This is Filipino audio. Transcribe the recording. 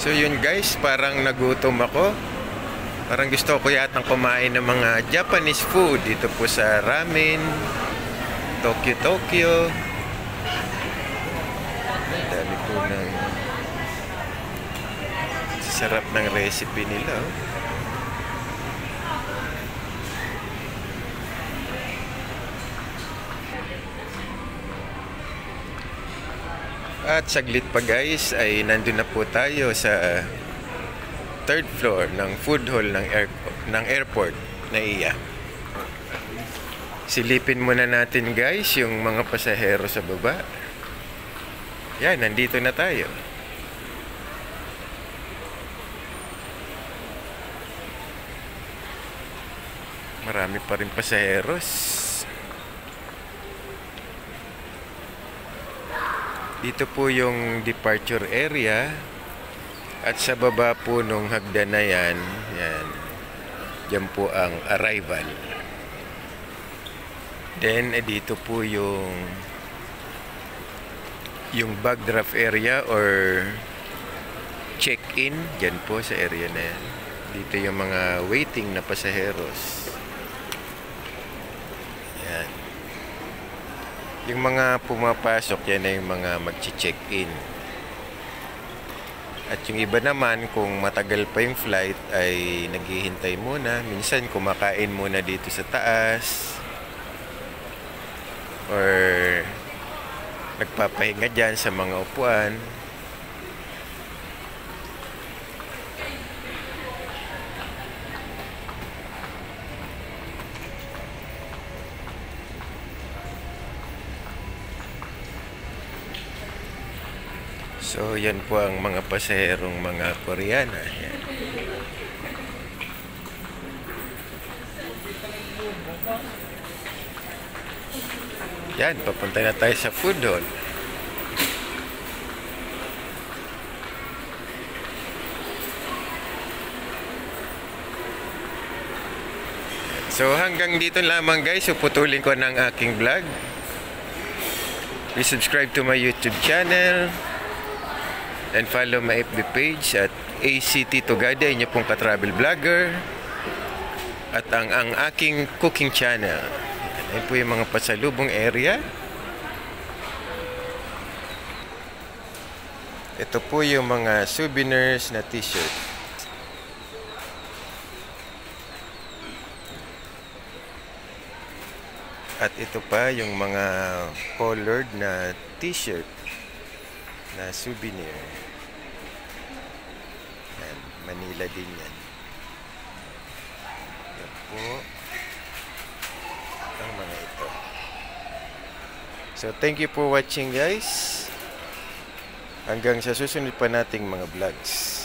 So yun guys, parang nagutom ako. Parang gusto ko yatang kumain ng mga Japanese food dito po sa ramen Tokyo Tokyo. Dami po ng sarap ng recipe nila. At saglit pa guys ay nandun na po tayo sa third floor ng food hall ng airport na iya. Silipin muna natin guys yung mga pasahero sa baba. Yan, nandito na tayo. Marami pa rin pasaheros. Dito po yung departure area. At sa baba po nung hagdan na yan, yan po ang arrival. Then, dito po yung bag drop area or check-in. Diyan po sa area na yan. Dito yung mga waiting na pasaheros. Yan. Yung mga pumapasok, yan na yung mga mag-check-in. At yung iba naman, kung matagal pa yung flight, ay naghihintay muna. Minsan, kumakain muna dito sa taas. Or nagpapahinga dyan sa mga upuan. So, yan po ang mga pasaherong mga Koreana. Yan. Yan, papunta na tayo sa food hall. So, hanggang dito lamang guys. Puputulin ko ng aking vlog. Please subscribe to my YouTube channel. And follow my FB page at ACT Tugada, inyo pong ka-travel vlogger. At ang aking cooking channel. Ayan po yung mga pasalubong area. Ito po yung mga souvenirs na t-shirt. At ito pa yung mga colored na t-shirt na souvenir. Yan, Manila din yan. Yan po ang mga ito. So thank you for watching guys. Hanggang sa susunod pa nating mga vlogs.